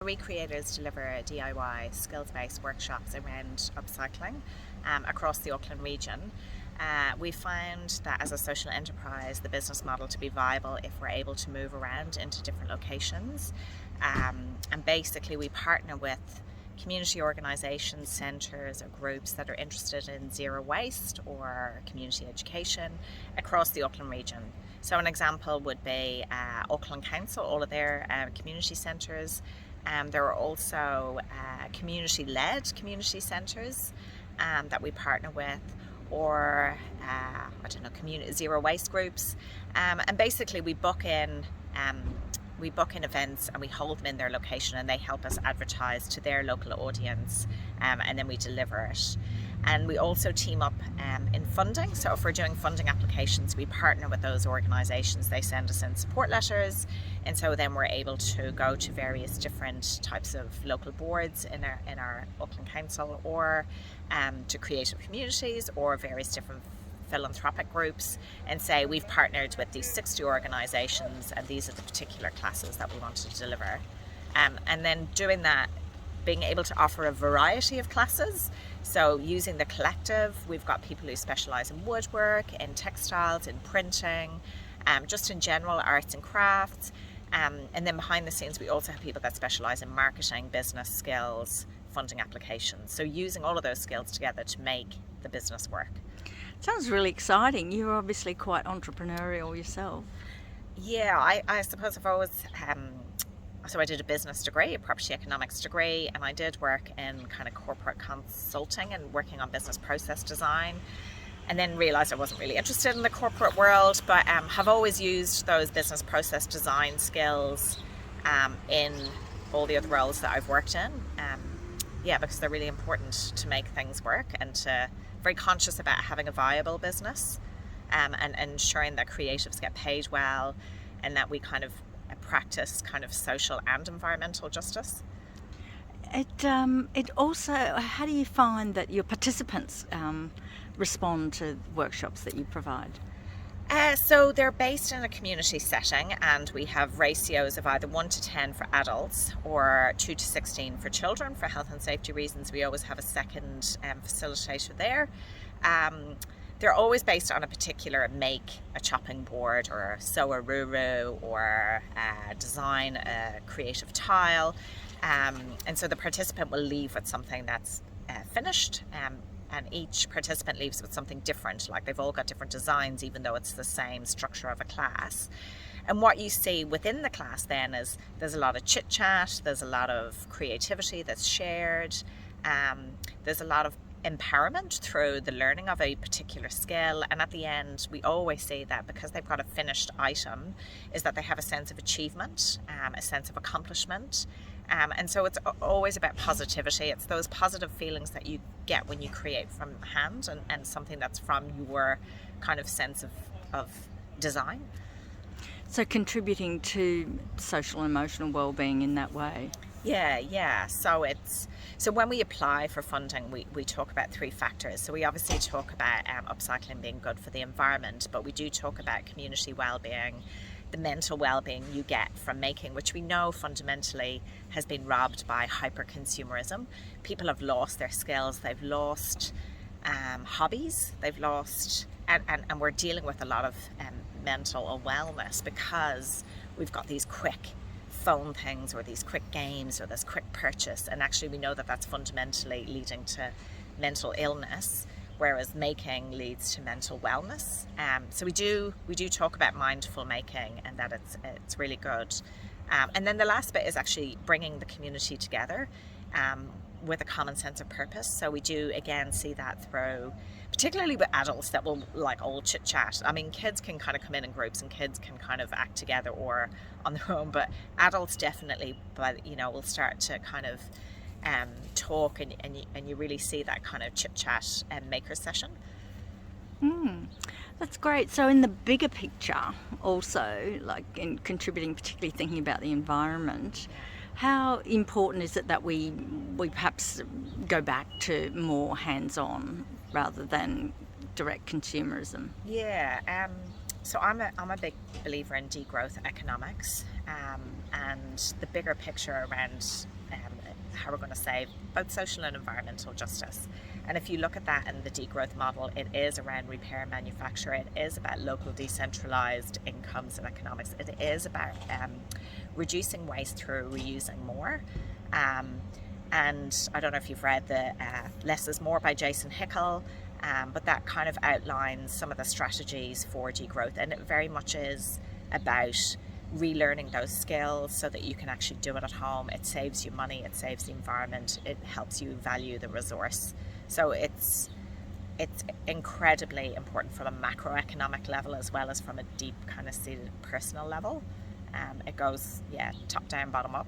ReCreators deliver DIY skills-based workshops around upcycling across the Auckland region. We found that as a social enterprise, the business model to be viable if we're able to move around into different locations. And basically we partner with community organisations, centres or groups that are interested in zero waste or community education across the Auckland region. So an example would be Auckland Council, all of their community centres. There are also community-led community centres that we partner with, or zero waste groups, and basically we book in events and we hold them in their location, and they help us advertise to their local audience, and then we deliver it. And we also team up in funding. So if we're doing funding applications, we partner with those organisations. They send us in support letters, and so then we're able to go to various different types of local boards in our Auckland Council, or to creative communities or various different philanthropic groups, and say we've partnered with these 60 organisations and these are the particular classes that we want to deliver. And then doing that, being able to offer a variety of classes. So using the collective, we've got people who specialise in woodwork, in textiles, in printing, just in general arts and crafts. And then behind the scenes, we also have people that specialise in marketing, business skills, funding applications. So using all of those skills together to make the business work. Sounds really exciting. You're obviously quite entrepreneurial yourself. Yeah, I suppose I've always... So I did a business degree, a property economics degree, and I did work in kind of corporate consulting and working on business process design, and then realised I wasn't really interested in the corporate world, but have always used those business process design skills in all the other roles that I've worked in. Because they're really important to make things work, and very conscious about having a viable business, and ensuring that creatives get paid well, and that we kind of practice kind of social and environmental justice. It also, how do you find that your participants respond to workshops that you provide? So they're based in a community setting, and we have ratios of either 1 to 10 for adults or 2 to 16 for children. For health and safety reasons, we always have a second facilitator there. They're always based on a particular make a chopping board, or sew a ruru, or design a creative tile. And so the participant will leave with something that's finished, and each participant leaves with something different. Like, they've all got different designs, even though it's the same structure of a class. And what you see within the class then is there's a lot of chit chat, there's a lot of creativity that's shared, there's a lot of empowerment through the learning of a particular skill, and at the end we always say that because they've got a finished item, is that they have a sense of achievement, a sense of accomplishment, and so it's always about positivity. It's those positive feelings that you get when you create from hand, and something that's from your kind of sense of design. So contributing to social and emotional wellbeing in that way. Yeah. So when we apply for funding, we talk about 3 factors. So we obviously talk about upcycling being good for the environment, but we do talk about community well-being, the mental well-being you get from making, which we know fundamentally has been robbed by hyper-consumerism. People have lost their skills, they've lost hobbies, they've lost, and we're dealing with a lot of mental wellness because we've got these quick phone things, or these quick games, or this quick purchase, and actually we know that that's fundamentally leading to mental illness, whereas making leads to mental wellness. So we do talk about mindful making, and that it's really good. And then the last bit is actually bringing the community together with a common sense of purpose. So we do again see that through, particularly with adults that will like all chit chat. I mean, kids can kind of come in groups, and kids can kind of act together or on their own, but adults definitely, will start to kind of talk, and you really see that kind of chit chat and maker session. That's great. So in the bigger picture also, like in contributing, particularly thinking about the environment, how important is it that we perhaps go back to more hands-on rather than direct consumerism? Yeah, so I'm a big believer in degrowth economics. and the bigger picture around how we're going to save both social and environmental justice. And if you look at that in the degrowth model, it is around repair and manufacture. It is about local decentralized incomes and economics. It is about reducing waste through reusing more. And I don't know if you've read the Less is More by Jason Hickel, but that kind of outlines some of the strategies for degrowth. And it very much is about relearning those skills so that you can actually do it at home. It saves you money, it saves the environment, it helps you value the resource. So it's incredibly important from a macroeconomic level as well as from a deep kind of seated personal level. It goes, top down, bottom up.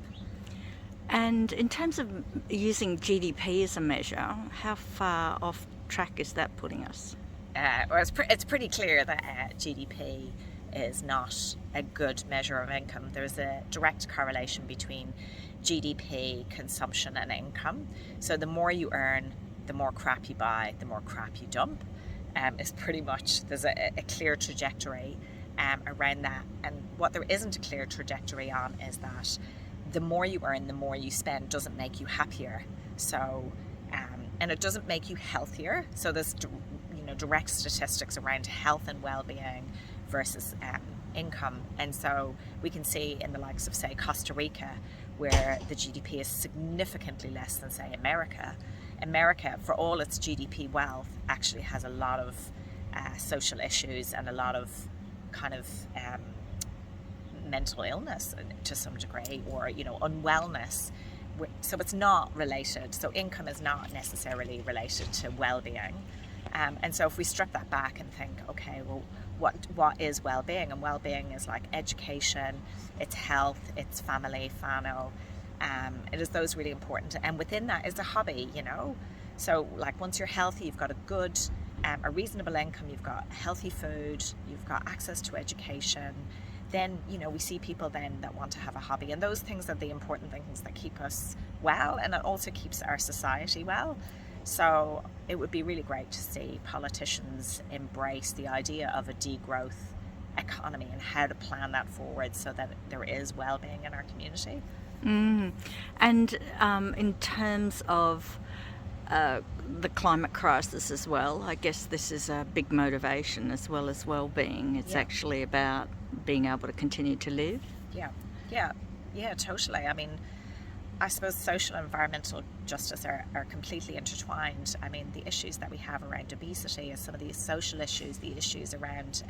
And in terms of using GDP as a measure, how far off track is that putting us? Well, it's pretty clear that GDP is not a good measure of income. There's a direct correlation between GDP, consumption and income. So the more you earn, the more crap you buy, the more crap you dump. It's pretty much, there's a clear trajectory around that. And what there isn't a clear trajectory on is that the more you earn, the more you spend doesn't make you happier. So, and it doesn't make you healthier. So there's direct statistics around health and well-being versus income. And so we can see in the likes of, say, Costa Rica, where the GDP is significantly less than, say, America. America, for all its GDP wealth, actually has a lot of social issues and a lot of kind of mental illness to some degree, or unwellness. So it's not related. So income is not necessarily related to well-being. And so if we strip that back and think, okay, well, what is well-being? And well-being is like education, it's health, it's family, whānau. It is those really important. And within that is a hobby, So like once you're healthy, you've got a good, a reasonable income, you've got healthy food, you've got access to education. Then, we see people then that want to have a hobby. And those things are the important things that keep us well, and it also keeps our society well. So it would be really great to see politicians embrace the idea of a degrowth economy and how to plan that forward so that there is well-being in our community. And in terms of the climate crisis as well, I guess this is a big motivation as well as well-being. It's actually about being able to continue to live. Yeah, totally. I mean, I suppose social and environmental justice are completely intertwined. I mean, the issues that we have around obesity, some of these social issues, the issues around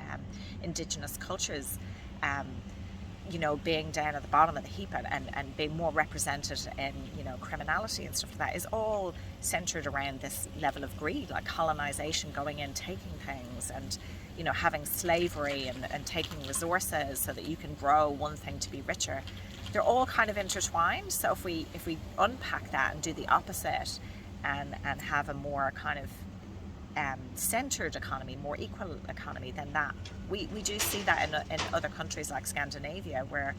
Indigenous cultures, being down at the bottom of the heap and being more represented in, criminality and stuff like that is all centered around this level of greed, like colonization, going in, taking things, and, having slavery and taking resources so that you can grow one thing to be richer. They're all kind of intertwined. So if we unpack that and do the opposite and have a more kind of centered economy, more equal economy than that, we do see that in other countries like Scandinavia, where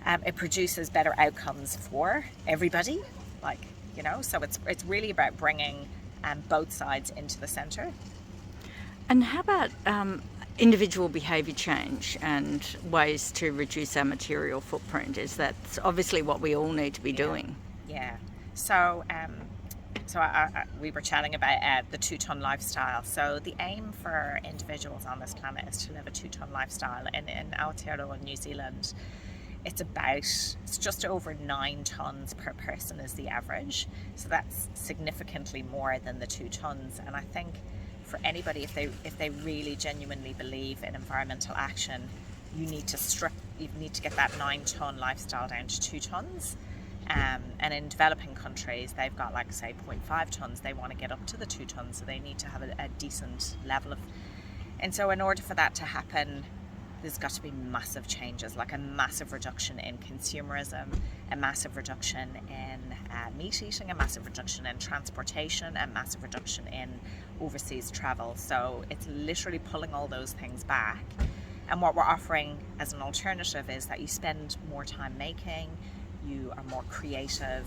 it produces better outcomes for everybody, so it's really about bringing both sides into the center. And how about individual behaviour change and ways to reduce our material footprint? Is that obviously what we all need to be doing? Yeah. So we were chatting about the 2-ton lifestyle. So the aim for individuals on this planet is to live a 2-ton lifestyle. In Aotearoa, New Zealand, it's just over 9 tons per person is the average. So that's significantly more than the 2 tons. And I think for anybody, if they really genuinely believe in environmental action, you need to get that 9-ton lifestyle down to 2 tons. And in developing countries, they've got, like, say, 0.5 tons. They want to get up to the 2 tons, so they need to have a decent level of. And so in order for that to happen, there's got to be massive changes, like a massive reduction in consumerism, a massive reduction in meat eating, a massive reduction in transportation, a massive reduction in overseas travel. So it's literally pulling all those things back. And what we're offering as an alternative is that you spend more time making, you are more creative,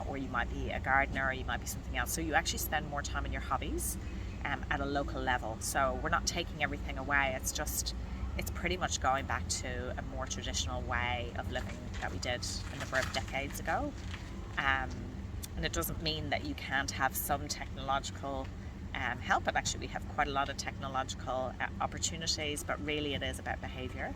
or you might be a gardener, or you might be something else. So you actually spend more time in your hobbies at a local level. So we're not taking everything away. It's just it's pretty much going back to a more traditional way of living that we did a number of decades ago. And it doesn't mean that you can't have some technological help, and actually we have quite a lot of technological opportunities, but really it is about behaviour.